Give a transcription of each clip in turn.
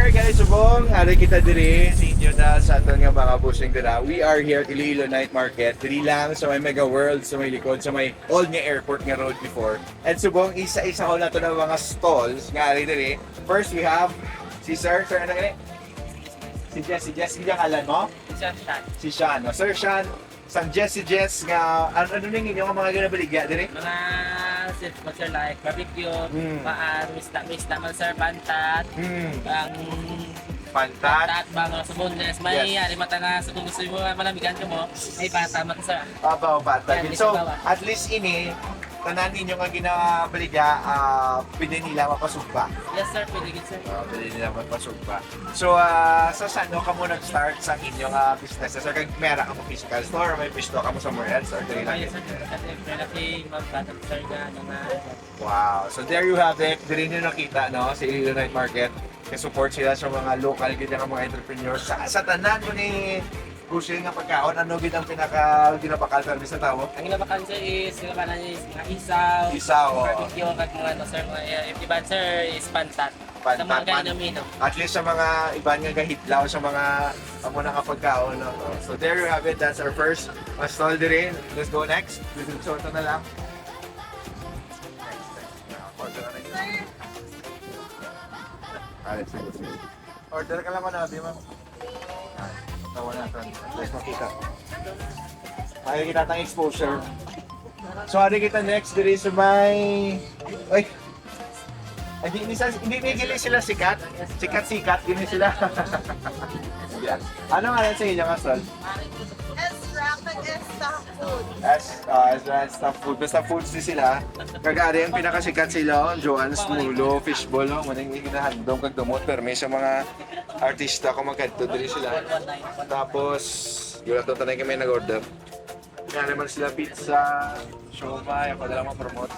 Alright guys, subong hari kita diri sa inyo na sa aton nga mga busing dira. We are here at Iloilo Night Market. Diri lang sa may Mega World, sa may likod, sa may old nga airport nga road before. And subong isa-isa ko na to ng mga stalls nga ari diri. First we have si Sir ano gani? Si Jess, yung alam mo? Si Sean. No? Sir Sean, San Jess nga ano ning inyong mga ginabaligya diri? Mga sir like barbecue, paan, mista man sir, pantat, ang Pantat. mga sabondes, may Yes. ari mata nga sa kung gusto mo malamigan ka mo, may pata man sir. Pabaw bata. Yan, So, isa bawa. at least ini, tanan ninyo nga ginabaligya, pwede nila mapasugba. Yes sir, pwede gid sir. Pwede nila mapasugba. So, sa saan ka mo nag-start sa inyong business? Sir, kag mera ka mo physical store, may pisto ka mo somewhere else, or dili lang? Yes sir, kasi laki magpata sir nga nga. Wow. So, there you have it. Dili nyo nakita, no? Sa Iloilo Night Market. Support sila sa mga local gid nga mga entrepreneurs. Sa tanan mo ni Bushing nga pagkaon, ano gid ang ginapakal service sa tao? Ang inabakan sir is sila man is mga isaw, Isaw, oo. barbecue kag mga ano sir, mga empty band sir is pantat. Sa mga Pantat, namin, no? at least sa mga iba nga gahitlaw sa mga amo na kapagkaon. No? So there you have it. That's our first stall din. Let's go next. So ito na lang. Order na rin. Order ka lang mo na, di ba? Tawa natin. Let's makita. Ay, kita tayong exposure. So, hari kita next diri sa may... Ay! Hindi gili sila sikat. Sikat, gini sila. Yeah. Ano nga yan sa inyo nga, Sol? Staff food. Basta foods din sila. Kagari ang pinakasikat sila, Joan's Mulo, Fishball, maning hinahandong kag dumot. Pero may sa mga artista kung magkadto dili sila. Tapos, yun lang tanay kami nag-order. Kaya naman sila pizza, siomay, ang padala ma-promote.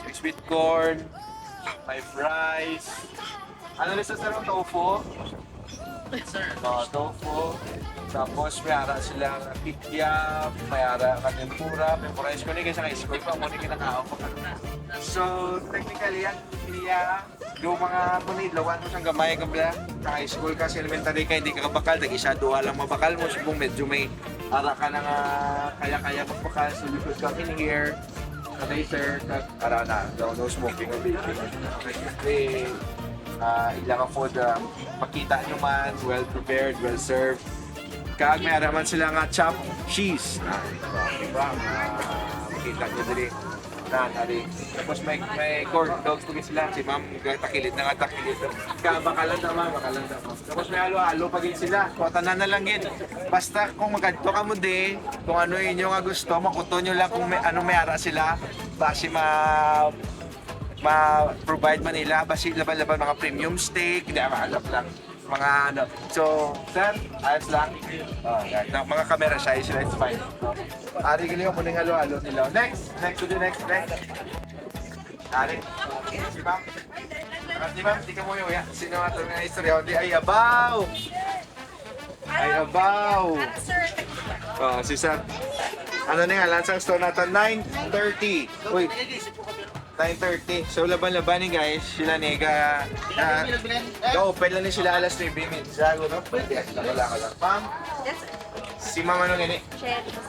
Sweet corn, may fries. Ano rin sa sarang tofu? Sir. Tofu. Tapos may ara sila kikiam, may ara ka tempura, memorize ko ni kasi sa school pa mo ni kinakao ko. So technically yan niya yung mga punidlawan mo siyang gamay kabla sa high school kasi elementary ka hindi ka kabakal isa duha lang mabakal mo subong medyo may ara ka na nga kaya magbakal so you could come in here later ara na no smoking or baking. Ilang ang food makita nyo man well prepared, well served. Kag may araman sila nga chopped cheese. Diba? Makita nyo dali. Nari. Tapos may corn dogs tugi sila. Si ma'am takilid na nga takilid. Bakalan naman. Tapos may halo-halo pa din sila. Tanan na lang yun. Basta kung magkadto ka mo di, kung ano inyo nga gusto, makuto nyo lang kung may, ano may ara sila. Basi ma-provide man nila. Basi laban-laban mga premium steak. Hindi, mahalap lang. Mga ano. So, sir, ayos lang. Mga camera size sila, it's fine. Ari, galing mo ng halo-halo nila. Next to the next. Ari, si ma'am. Si ma'am, di ka mo yung sino nga ito nga istorya. Ay, abaw! Si sir. Ano na nga, lansang store natin, 9:30. Uy, 9:30. So laban-laban ni guys, sila ni open lang ni sila alas 9 minutes. Sago no? Wala ka lang. Ma'am, si Ma'am ano gani?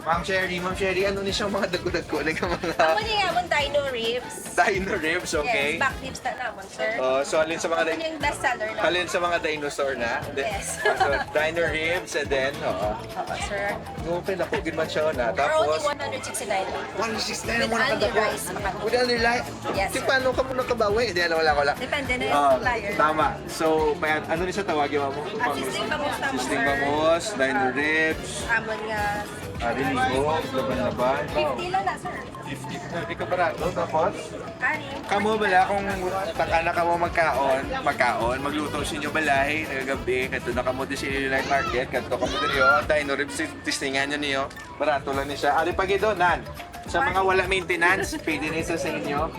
Ma'am Sherry, ano ni siya mga dagko-dagko like mga Ako niya nga dino ribs. dino ribs, okay? Yes, back ribs na naman, sir. So alin sa mga Ano yung best seller na? alin sa mga dinosaur na? Yes. So dino ribs and then Oo, sir. open ako gid man siya na. For only Tapos 169 lang. 169 mo na With only kadako. rice, makakapit. With only rice. Yes, Di sir. paano ka mo nakabawi? Di wala. Depende na yung Ah, supplier. tama. So, may ano rin sa tawagin mo? Assisting bangus naman, Assisting sir. bangus, dino ribs, Amon nga. ligo, laban-laban. 50 lang na, sir. 50. Hindi ka barato. Tapos, Ani. kamo bala kung takana ka mo magkaon, magluto sa inyo balay, nagagabi, kadto na kamo di sa Light Market, kadto kamo diri dino ribs, tistingan nyo niyo. Barato lang ni siya. Ari pagi do nan. Sa mga wala maintenance, pwede na isa sa inyo.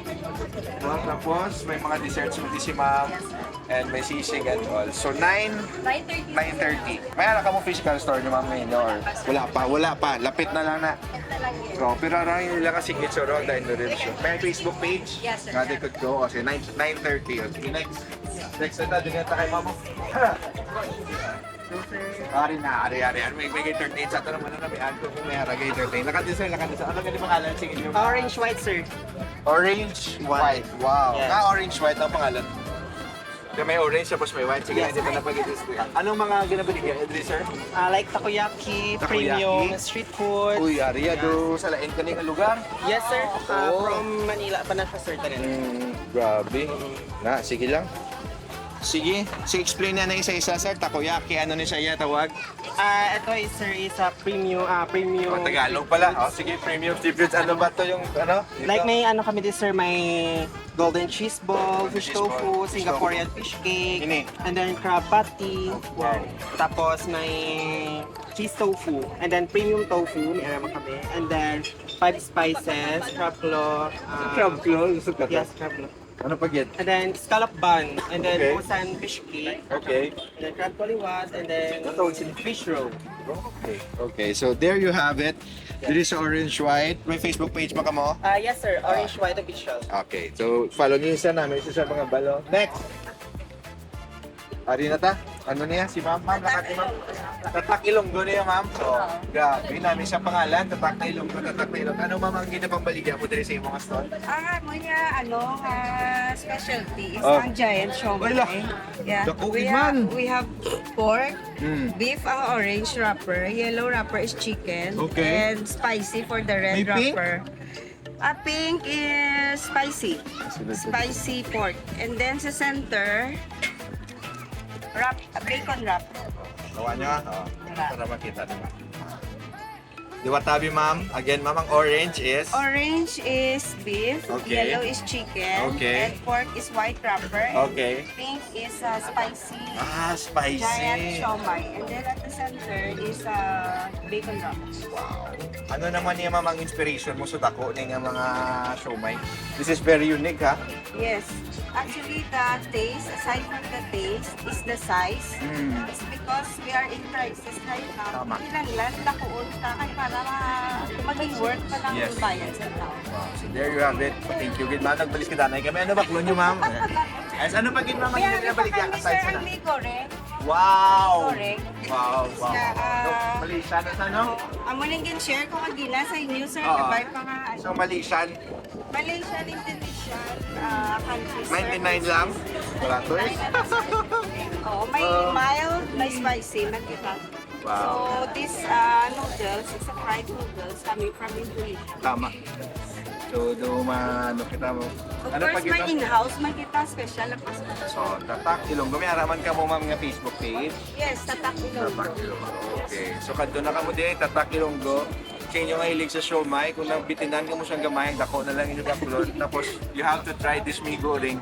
No? Tapos, may mga desserts mo si ma'am. And may sisig and all. So, 9:30. 9:30. Mayroon ka mo physical store ni ma'am ngayon, no? Or wala pa. Lapit na lang na. So, pero araw nila ka signature ron dahil na rin siya. May Facebook page? Yes, sir. Nga, they could go. Kasi 9:30. Okay, next. Next na tayo. Dinata kay mama. Ari na. May gay 38. Sa ito naman na may anto kung may haragay 38. Nakadesign. Ano ganyan pangalan? Sige niyo. Orange white, sir. Orange, white. Wow. Yes. Orange, white ang pangalan. So, may orange, tapos may white. Sige, hindi pa napag-i-display. Anong mga ginabili niya, sir? Like takoyaki, Takoyaki. premium, street food. Uy, Aria, do sa lain kaning lugar. Yes, sir. Oh. From Manila pa na siya, sir. Grabe. Na, sige lang. Sige, explain na isa-isa, sir. Takoyaki, ano ni siya tawag? Ito is, sir, is a premium, premium. Oh, Tagalog pala. Oh, sige, premium seafoods. Ano ba to yung, ano? Dito? Like may ano kami din, sir, may golden cheese ball, fish Cheese ball, tofu, fish Singaporean fish cake, Ini. and then crab patty. Wow. Tapos may cheese tofu, and then premium tofu, may alam kami. And then 5 spices, crab claw. Crab claw, gusto ka Yes, crab claw. Ano pa get? And then scallop bun, and then Okay. Busan fish cake, Okay. and then crab kaliwat, and then fish roll. Okay, so there you have it. This is Orange White. May Facebook page pa ka mo? Yes, sir. Orange white official. Okay, so follow niyo isa namin, isa sa mga balo. Next! Ari na ta? Ano niya? Si ma'am? Ma'am, ma'am. Tatak Ilonggo niya, ma'am. So, grabe namin siya pangalan. Tatak na Ilonggo. Ano ma'am ang ginapang baligya mo dito sa imong store? Ang mo niya, specialty is Oh. ang giant siomai. Wala. Yeah. Dako, We man. have pork, Mm. beef ang orange wrapper, yellow wrapper is chicken, Okay. and spicy for the red May pink? wrapper. Pink is spicy. Spicy pork. And then sa center, bacon wrap. Gawa niya? Oo. Para makita naman. Diwatabi, ma'am. Again, ma'am, ang orange is? Orange is beef, Okay. yellow is chicken, Okay. and pork is white wrapper, Okay. and pink is spicy Spicy. giant siomai. And then at the center is bacon wrap. Wow. Ano naman niya, ma'am, ang inspiration mo sa dako ng mga siomai? This is very unique, ha? Yes. Actually, the taste, aside from the taste, is the size. Mm. It's because we are in crisis right now. Tama. Kinanglan, dakuon ka kay para maging worth pa ng Yes. bayan sa tao. Wow. So there you have it. Thank you. Good, ma'am. Nagbalis ka danay kami. Ano ba, klon niyo, ma'am? As ano pa, gid, ma'am? Ang Kaya ginabalik ka kami, aside sir, sa ang na? ligore. Wow! Correct. Wow, wow. Na, No, Malaysian na sa, no? Amo nang share ko ang gina sa inyo, sir. Oo. Nabay pa nga. So, Malaysian, Malaysian, Indonesian, countries, sir. 99 lang. Wala to eh. Oh, may mild, may spicy, nagkita. Wow. So, this noodles, it's a fried noodles coming from Indonesia. Tama. So, ano kita mo? Of Ano course, pag may ito? in-house, may kita special na pas. So, Tatak Ilonggo. May haraman ka mo, ma'am, nga Facebook page. Yes, tatak ilong. Tatak Ilonggo. Okay. So, kadto na ka mo din, Tatak Ilonggo. Sa inyo nga hilig sa siomai, kung nabitinan ka mo siyang gamay, dako na lang inyo kakulot. Tapos, you have to try this mee goreng.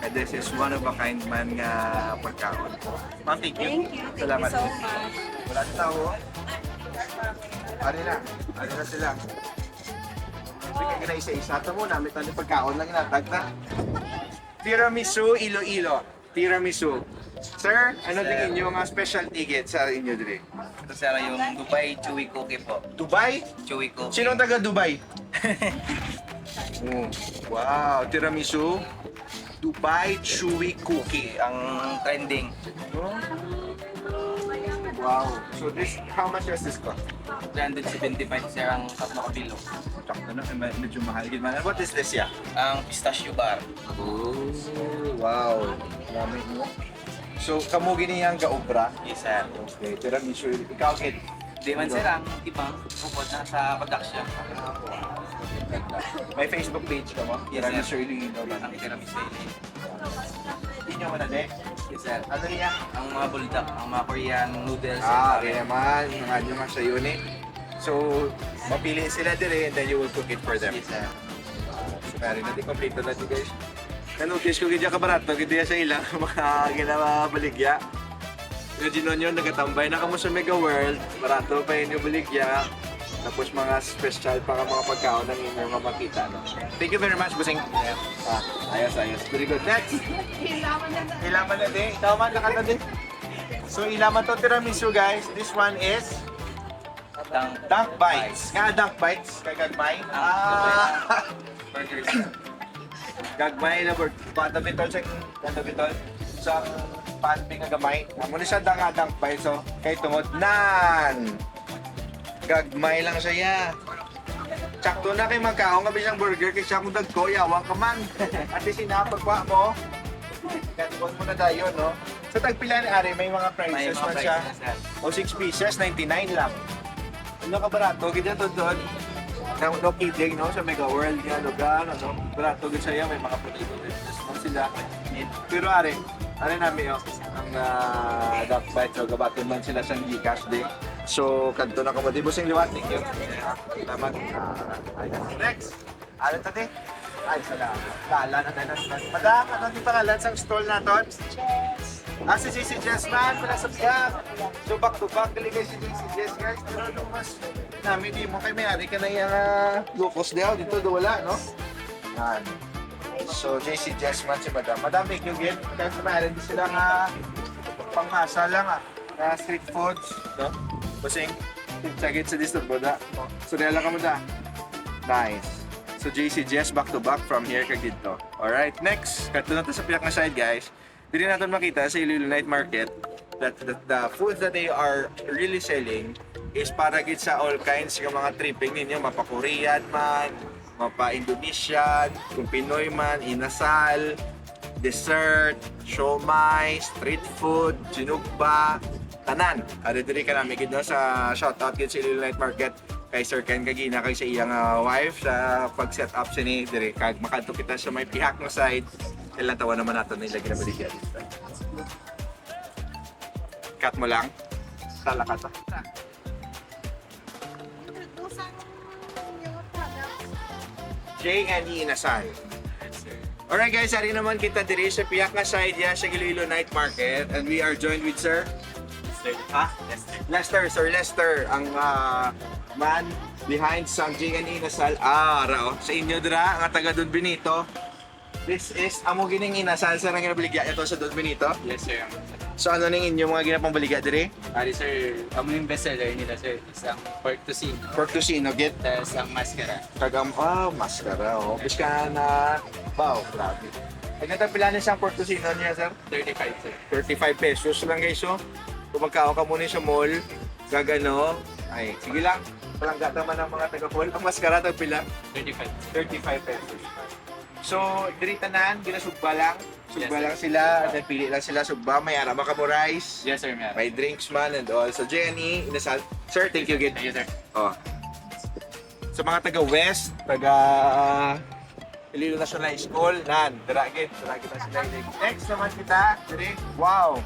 And this is one of a kind man nga pagkaon. Ma'am, thank you. Thank you. Thank Salamat. you so much. Wala na tao. Ano na? Ano na sila? Sige ka na isa-isa. Ito mo, namit na pagkaon lang inatag na. Tiramisu, Iloilo. Tiramisu. Sir, ano din inyo mga special ticket sa inyo dire? Ito sir, yung Dubai Chewy Cookie po. Dubai? Chewy Cookie. Sino taga Dubai? Wow, tiramisu. Dubai Chewy Cookie. Ang trending. Wow. So this, how much does this cost? 375 sir ang cup na kabilo. Sakto na, medyo mahal. What is this ya? Ang pistachio bar. Oh, wow. Dami mo. So, kamo gini ang gaobra. Yes sir. Okay, tiramisu. Ikaw, kid. Di man sir ang ibang bukod na sa production. May Facebook page ka mo? Yes, Tiramisu sir. Iloilo ba? Ang tiramisu. Hindi nyo man na Yes sir. Ano niya? Ang mga buldak, ang mga Korean noodles. Okay naman. Mga nyo nga sa unit. So, mapili sila dire and then you will cook it for them. Yes sir. Meron natin, kompleto natin guys. Na-notice ko ganyan kabarato, ganyan sa ilang mga ginawa baligya. Yung Ginonyo, nagatambay na kamo sa Mega World, barato pa yun yung baligya. Tapos mga special pa ka mga pagkaon ng inyong makita. No? Thank you very much, Busing. Ayos. Very good. Next. Ilaman na din. Tama, nakata din. So, ilaman to tiramisu, guys. This one is Dunk Bites. Nga, Dunk Bites. Kay Gagmay. Burgers. Gagmay na bird. Patabitol siya. Patabitol. Sa panping nga gamay. Muna siya Dunk Bites. So, kay tungod. Nan! Gagmay lang siya ya. Tsakto na kay magkaong nga bisang burger kay siya kung dagko, yawang ka man. At least sinapagwa mo. Katkon mo na tayo, no? Sa tagpila ni Ari, may mga prices man siya. O 6 pieces, 99 lang. Ano ka barato? Ganyan to doon. No kidding, no? Sa Mega World nga, lugar, ano? Barato din sa'yo, may mga potato business mo sila. Pero Ari namin, ang Duck Bites, so gabatin man sila sa Gcash din. So, kanto na kamadi. Busing liwat, thank you. Salamat. Next! Ano ito din? Ay, salamat. Lala na tayo na. Madam, ano yung pangalan sa stall natin? Si JC Jess man, pala sa vlog. So, back to back, galigay si JC Jess, guys. Pero ano mas namin, di mo kayo may-ari ka na yung lupos daw. Dito, wala, no? Yan. So, JC Jess man si Madam. Madam, thank you again. Kahit may-ari din sila nga pangmasa lang, street foods, no? Busing, sagit sa distribuda. So, nila ka mo da. Nice. So, JC Jess back to back from here kag dito. Alright, next. Kato na to sa piyak na side, guys. Dito natin makita sa Iloilo Night Market that the foods that they are really selling is para gid sa all kinds ng mga tripping ninyo. Mapa-Korean man, mapa-Indonesian, kung Pinoy man, inasal, dessert, siomai, street food, sinugba, tanan. Diri ka namin gid no sa shoutout gid sa Iloilo Night Market kay Sir Ken Kagina kay sa iyang wife sa pag-set up sini diri kag makadto kita sa may pihak nga side. Kailan tawa naman natin nila ginabaligyan. Cut mo lang. Tala ka ta. J&E Inasal. Alright guys, ari naman kita diri sa piyak nga side ya sa Iloilo Night Market and we are joined with Sir Lester. Sir Lester, ang man behind sa J&E Inasal. Rao, sa inyo dira, ang taga Don Benito. This is amo gining inasal sa nang ginabaligya ito sa Don Benito. Yes, sir. So ano ning inyo mga ginapang baligya diri? Ari, sir, amo yung bestseller nila, sir. Isang pork tocino. Pork tocino git. Tapos ang mascara. Kagam maskara oh. Biska na wow, grabe. Ay natapila ni siyang pork tocino niya, sir. 35, sir. 35 pesos lang guys, so. Kung magkaon ka muna sa mall, gagano, ay sige lang. Palangga naman ang mga taga-mall. Ang maskara tagpila 35. 35 pesos. So, diri tanan, ginasugba lang. Sugba Yes, lang sila, then pili lang sila sugba. May arama ka mo rice, Yes, sir, ma'am. may drinks man and all. So, Jenny, inasal. Sir, thank you again. Thank you, sir. Oh. Sa mga taga-West, taga Iloilo National School, nan, diragin na sila. Next naman kita, diri, wow.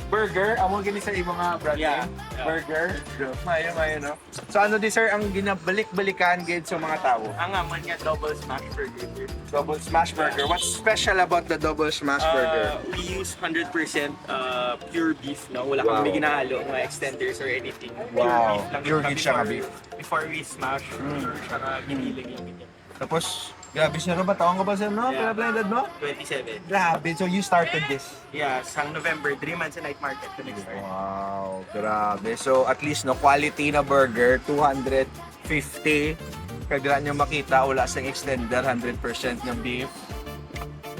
Burger, amo gini sa ibang mga brand Yeah. name. Burger. Mayo, no? So ano di sir, ang ginabalik-balikan gid sa mga tao? Ang aman nga double smash burger. Double smash burger. What's special about the double smash burger? We use 100% pure beef, no? Wala Wow. kang ginahalo, mga extenders or anything. Pure Wow. beef lang Pure siya beef siya nga beef. Before we smash, pure siya nga giniling. Tapos, grabe siya ba? Taong ka ba sir, no? Yeah. Pinag-blended mo? 27. Grabe. So you started this? Yeah, sang November, 3 months sa night market to next start. Wow, grabe. So at least no quality na burger, 250. Kagran nyo makita, wala sang extender, 100% ng beef.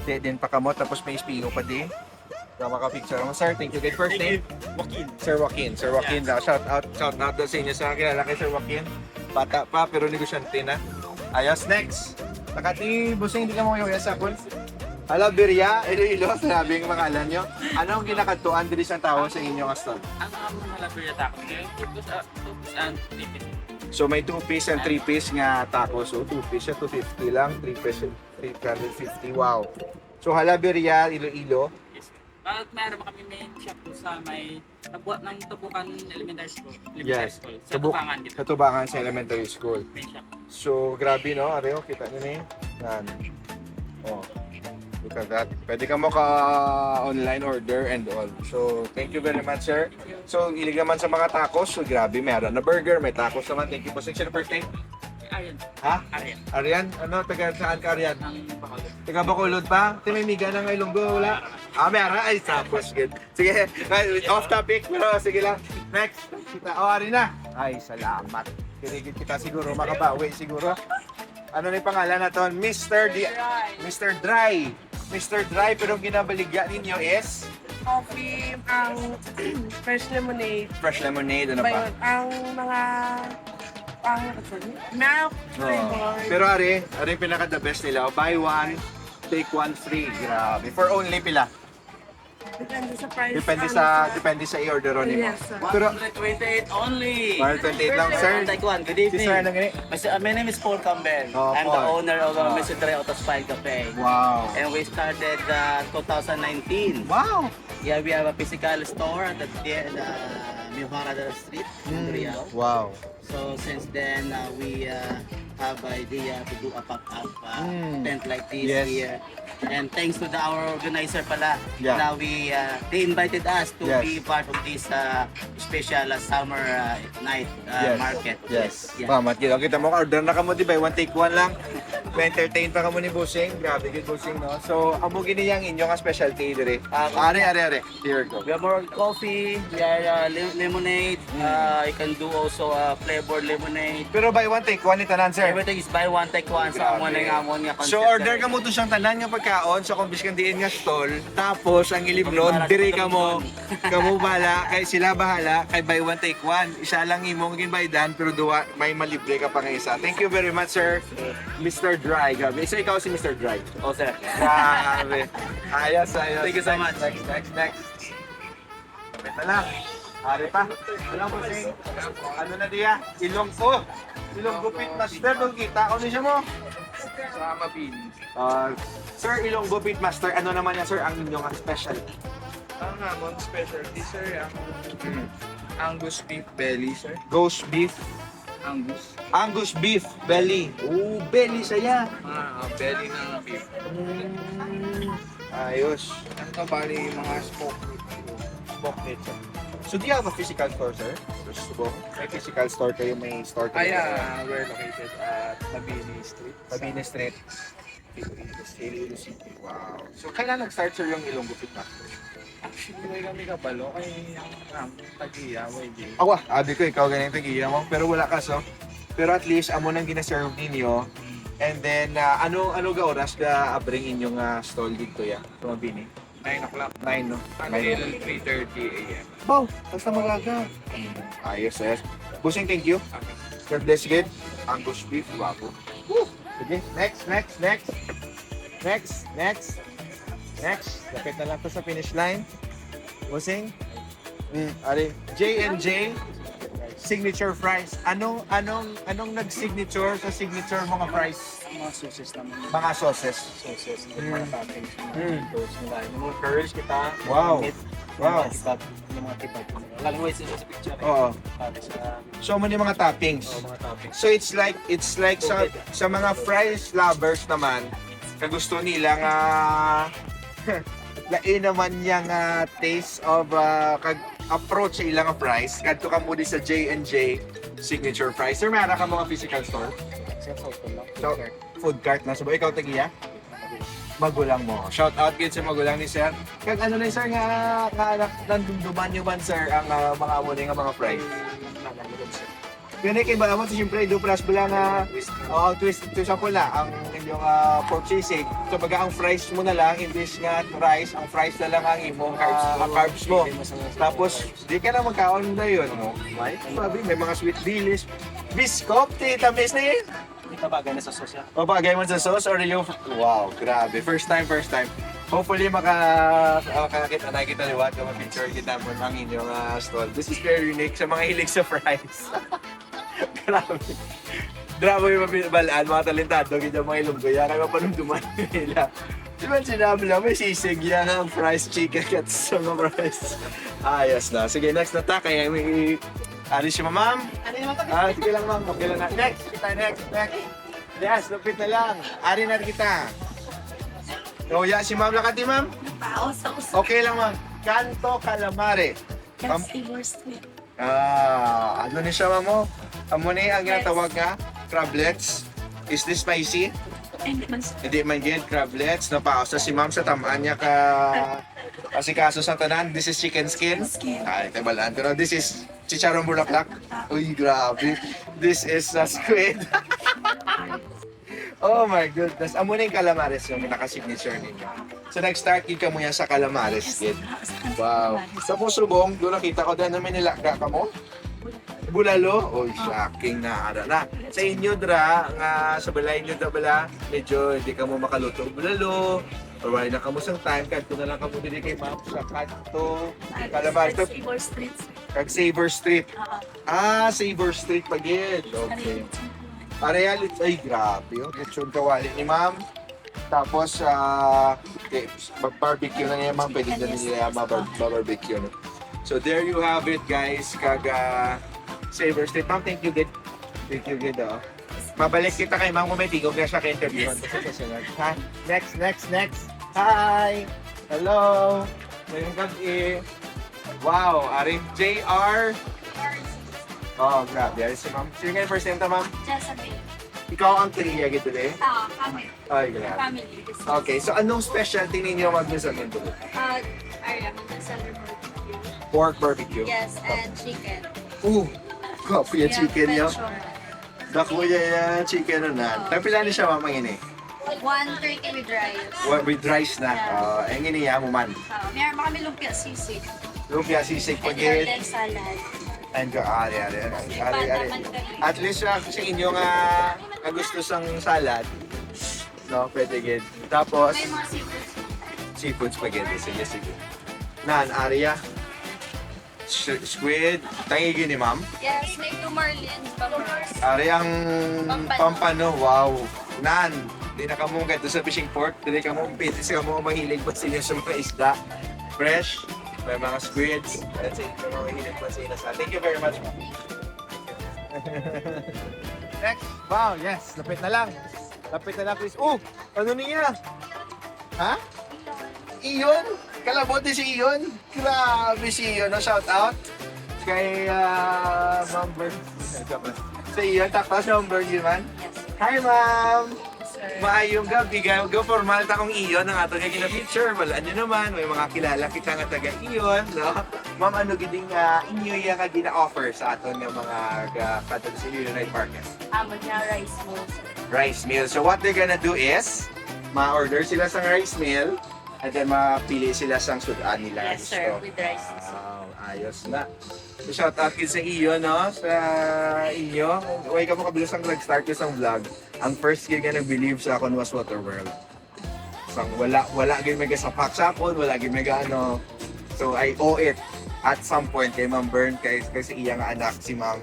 Din pa kamo, tapos may espigo pa din. Kama ka picture mo, sir. Thank you. Good first name? Joaquin. Sir Joaquin. Sir Joaquin. Shout out daw sa inyo sa kilala kay Sir Joaquin. Bata pa, pero negosyante na. Ayos, next. Nakati, busing hindi ka mo yung sa kun. Hala, Birya, Iloilo, sabi ang pangalan nyo. Ano ang kinakatuan diri sa tao sa inyong stall? Ang malapit na taco ngayon, focus and tipid. So may 2 piece and 3 piece nga tacos. So 2 piece siya, 250 lang. 3 piece, 350. Wow. So hala, Birya, Iloilo. Yes, sir. At mayroon kami main shop po sa may tabuat ng Tubukan Elementary School. Yes. Sa Tubukan dito. Sa Tubangan sa elementary school. Main shop. So grabe no, Areo, kita nyo na yun. Yan. Oh. Look at that. Pwede ka mo ka-online order and all. So, thank you very much, sir. So, ilig naman sa mga tacos. So, grabe, meron na burger, may tacos naman. Thank you po. Sino first name? Aryan. Ha? Aryan. Arian? Ano? Taga saan ka, Arian? Ang Bacolod. Taga Bacolod pa? Timimiga na ng Ilonggo, wala? May ara? Ay, tapos, good. Sige, off topic, pero sige lang. Next. Kita. Ari na. Ay, salamat. Kinigit kita siguro, makabawi siguro. Ano na yung pangalan na to? Mr. Dry. Mr. Dry, pero ang ginabaligya ninyo is? Coffee, ang fresh lemonade, Fresh lemonade, ano pa? ang mga milk flavor. Pero ari yung pinaka-the best nila. Buy one, take one free. Grabe. For only pila. Depende sa price. Depende sa i-order ni mo. Yes, sir. Pero 128 only. 128 lang, sir. Taekwondo, good Si evening. sir, ano gani? My name is Paul Campbell. Oh, I'm the Paul. owner of Oh. Mr. Dre Autospine Cafe. Wow. And we started 2019. Wow. Yeah, we have a physical store at the Miyuhara Street in Riau. Wow. So since then, we have idea to do a pop-up tent like this Yes. here. And thanks to our organizer pala, Yeah. now they invited us to Yes. be part of this special summer night market. Yes. Yeah. Pamat kita. Kita mo, order na ka mo, di ba? One take one lang. Ma-entertain pa ka mo ni Busing. Grabe, good Busing, no? So, amo gini yang inyong specialty dire. Ari. Here you go. We have more coffee, we have lemonade, you can do also flavored lemonade. Pero buy one, take one, itanan, sir. Everything is buy one, take one. So, amo na yung amon nga concept. So order ka mo to siyang tanan nga pagkaon sa kumbis kang diin nga stall. Tapos ang ilibnon dire ka mo bala kay sila bahala kay buy one take one. Isa lang imong ginbaydan pero duwa may malibre ka pa nga isa. Thank you very much, sir. Mr. Dry. Grabe. Isa ikaw si Mr. Dry. Oh, sir. Grabe. Ayos. Thank you so much. Next. Kapit na lang. Ari pa. Walang pusing. Ano na diya? Ilonggo Pit Master. Nung kita. Ano siya mo? Sa Mabilis. Sir, Ilonggo Pit Master. Ano naman yan, sir? Ang inyong specialty. Ang among specialty, sir, ang Angus beef belly, sir. Ghost beef. Angus beef belly. Belly saya. Belly ng beef. Ayos. Ang kabali yung mga smoke meat. So, do you have a physical store, sir? Gusto may physical store kayo, may store kayo. We're located at Mabini Street. Mabini Street. Iloilo City. Wow. So, kailan nag-start, sir, yung Ilonggo Pit Master? Actually, may kami kabalo kay Tagiya, YJ. Abi ko, ikaw ganyan tagiya mo. Pero wala ka, so. Pero at least, amo nang gina-serve ninyo. And then, ano ga oras ka abring inyong stall dito ya? Sa Mabini? 9 o'clock 9, no? until 3:30 a.m. Wow, basta magaga. Ayos, sir. Busing, thank you. God bless you. Angus beef, wapo. Sige, next. Lapit na lang to sa finish line. Busing. Ari, J&J signature fries. Anong nag-signature sa signature mga fries? Mga sauces naman. Mga sauces. Mga toppings. Those nila. Yung mga curls kita. Wow. Meat, Wow. yung mga tibag. Lalangway sila sa picture. Oo. Tapos So many mga toppings. mga toppings. So it's like sa mga fries lovers naman, kagusto nila nga lain naman yung taste of approach sa ilang fries. Kadto ka mo di sa J&J signature fries. Sir, meron ka mga physical store? So, food cart na. So, ikaw tagiya? Magulang mo. Shout out kid sa magulang ni sir. Kag ano na sir nga nandumduman nyo man sir ang mga amo nga mga fries. Kaya kay ba mo siyempre do plus bala nga twist to sa pula ang inyong pork sisig. So baga ang fries mo na lang imbis nga rice, ang fries na lang ang imong carbs mo. Tapos di ka na magkaon na yun mo. Sabi may mga sweet dilis. Biskop, tamis na yun. Hindi ka bagay na sa sauce yan. O bagay mo sa sauce or yung... Wow, grabe. First time. Hopefully makakita na kita liwat kung ma-picture kita mo ang inyong stall. This is very unique sa mga hilig sa fries. Grabe yung mabalaan, mga talentado, ganyan mga Ilonggoya, kaya mapanumduman nila. Di ba sinabi lang, may sisig yan ang fries, chicken cuts sa mga fries. Ayos na. Sige, next na ta. Kaya may... Aris si ma'am? Sige lang ma'am, okay lang na. Next. Yes, lupit na lang. Ari na kita. Oh, yeah, si ma'am lakati, ma'am. Okay lang, ma'am. Canto Calamare. Ano ni siya, ma'am mo? Amo ni ang ginatawag nga, crablets. Is this spicy? Hindi man yun, crablets. Napaos na si ma'am sa tamaan niya kasi kaso sa tanan. This is chicken skin. Ay, tabalaan ko na. This is chicharong bulaklak. Uy, grabe. This is squid. Oh my goodness. Amo na yung calamares yung pinaka-signature ninyo. So nag-start yun ka mo yan sa calamares kid. Wow. Sa Pusubong, doon nakita ko dahil namin nilaga ka mo. Bulalo. Uy, shocking na ara na. Sa inyo dra, nga sa balay nyo bala, medyo hindi ka mo makaluto bulalo. Or wala na kamo sang time, kanto na lang kamo dili kay ma'am sa kanto. Calamares. Kag Saver Street. Saver Street pa gid. Okay. Areal, ay grabe yun. Lechon kawali ni ma'am. Tapos, barbecue na niya ma'am. Pwede na nila barbecue. So there you have it guys. Kaga Saver Street. Ma'am, thank you good. Thank you good. Mabalik kita kay ma'am kung may tigog na siya ka-interview. Ha? Next. Hi! Hello! Ngayong gabi. Wow! Aring JR. Oh, grabe. Ay, si ma'am. Sino ngayon first time ta, ma'am? Jessabe. Ikaw ang kiriya gito din? Kami. Ay, grabe. Family. Okay, so anong specialty ninyo mag-misa nito? Celery barbecue. Pork barbecue? Yes, and chicken. Kapo yung chicken nyo. Dako yung chicken na. Napila ni siya, mamang ini? 130 with rice. With rice na. Ang iniya mo man. Meron pa kami lumpia sisig. Lumpia sisig And pagit. garlic salad. And ari. At least sa inyo nga gusto sang salad. No, pwede gid. Tapos May mga seafood. seafood spaghetti. Sige. Nan, Aria. Squid. Tangigi ni ma'am. Yes, may two marlins. Pampers. Ari ang pampano. Wow. Nan, di na kamo kahit sa fishing port. Di ka mo pwede sa mo mahilig pa sila sa mga isda. Fresh. May mga squids. That's it. May mga mahilig pa sila sa. Thank you very much. Next. Wow, yes. Lapit na lang, please. Ano niya? Ha? Iyon? Kalabot din si Iyon? Grabe si Iyon. No? Shout out kay Ma'am Bird. Sa Iyon, tapos Ma'am Bird yun man. Hi, Ma'am! Maayong gabi, go formal ta kong Iyon ang ato nga gina-picture. Wala nyo naman, may mga kilala kita nga taga Iyon, no? Ma'am, ano giding inyo yung nga gina-offer sa ato nga mga katulad sa Iyon Night Market? Rice meal. Rice meal. So what they're gonna do is, ma-order sila sa rice meal, and then mapili sila sa sudan nila. Yes, sir. gusto. With rice. Wow, ayos na. So shout out din sa iyo, no? Sa inyo. Huwag ka mo kabilis ang nag-start ko sa vlog. Ang first gig nga nag-believe sa akon was Waterworld. So, wala gid mega sa paksapon, wala gid mega ano. So I owe it at some point kay Ma'am Bern kasi iyang anak si Ma'am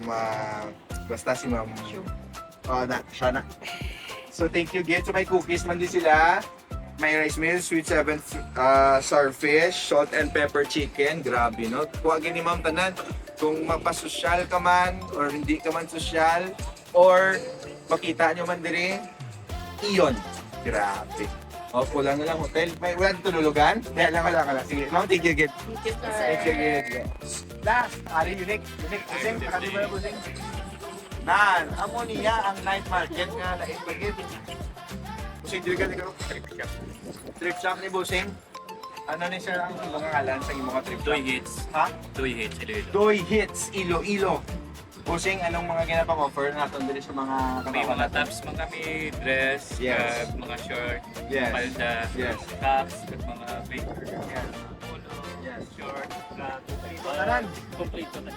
basta si Ma'am siya na. So thank you gid. So may cookies man din sila. May rice meal, sweet 7 sour fish, salt and pepper chicken. Grabe, no? Kuha gini ma'am tanan. Kung mapasosyal ka man, or hindi ka man sosyal, or makita nyo man diri, Iyon. Grabe. O, kulang na lang hotel. May wala dito lulugan? Wala. Sige, ma'am, thank you, gid. Thank you, gid. Last, ari unique. Busing, pakati ba na busing? Nan, amo niya ang night market nga na ipagid. Busing, dili ka trip shop ni Busing. Ano ni siya ang mga ngalan sa imong trip shop? Doy hits. Ha? Doy hits. Iloilo. Doy Hits, Iloilo. Busing, anong mga ginapang-offer natin dili sa mga May mga tops, mga kami dress, Yes. mga short, Yes. palda, Yes. caps, mga baker, Yes. polo, Yes. short, cap, Tanan. kompleto na.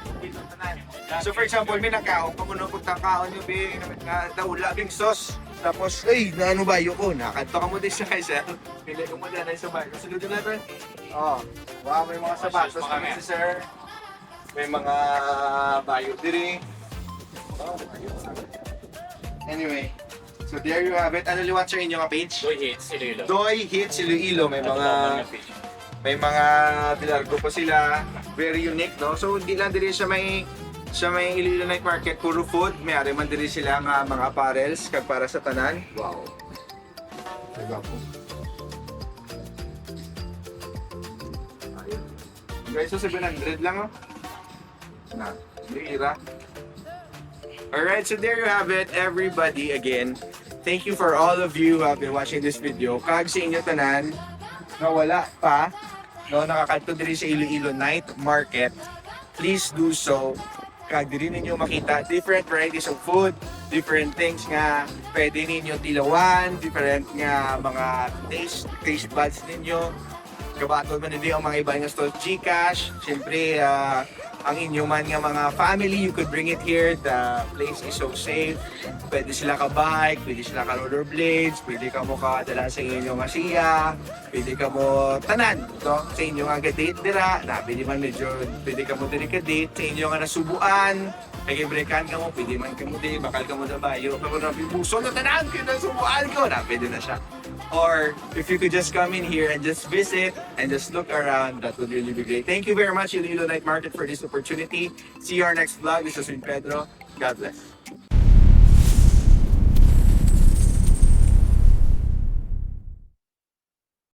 So for example, may nakaon, pamuno kung takaon nyo, naula bing sauce. Tapos, ay, naano bayo ko, nakanto ka mo din sa kaisa. Pili ko mo din na sa bayo. Sunodin natin. Oh, wow, may mga sapatos kami si sir. May mga bayo diri. Oh, anyway, so there you have it. Ano liwat sa inyong page? Doy hits, Iloilo. Doy Hits Iloilo. May mga dilargo pa sila. Very unique, no? So, hindi lang diri siya may Iloilo Night Market, puro food. May ari man diri sila nga mga apparels kag para sa tanan. Wow. Diba po? Guys, so 700 lang oh. Na, bihira. Alright, so there you have it, everybody. Again, thank you for all of you who have been watching this video. Kag sa inyo tanan, na wala pa, no, nakakanto diri sa Iloilo Night Market, please do so. Kag diri ninyo makita different varieties of food, different things nga pwede ninyo tilawan, different nga mga taste buds ninyo. Kabaton man ninyo ang mga iba nga stores Gcash. Siyempre, ang inyo man nga mga family, you could bring it here. The place is so safe. Pwede sila ka-bike, pwede sila ka-rollerblades, pwede ka mo kadala sa inyo nga siya, pwede ka mo tanan, no? Sa inyo nga ga-date dira, na pwede man medyo, pwede ka mo diri ka-date, sa inyo nga nasubuan, nag-breakan ka mo, pwede man ka mo di, bakal ka mo na bayo, pero na pibuso na tanan, kinasubuan ko, na pwede na siya. Or if you could just come in here and just visit and just look around, that would really be great. Thank you very much, Iloilo Night Market, for this opportunity. See you our next vlog. This is Pedro. God bless.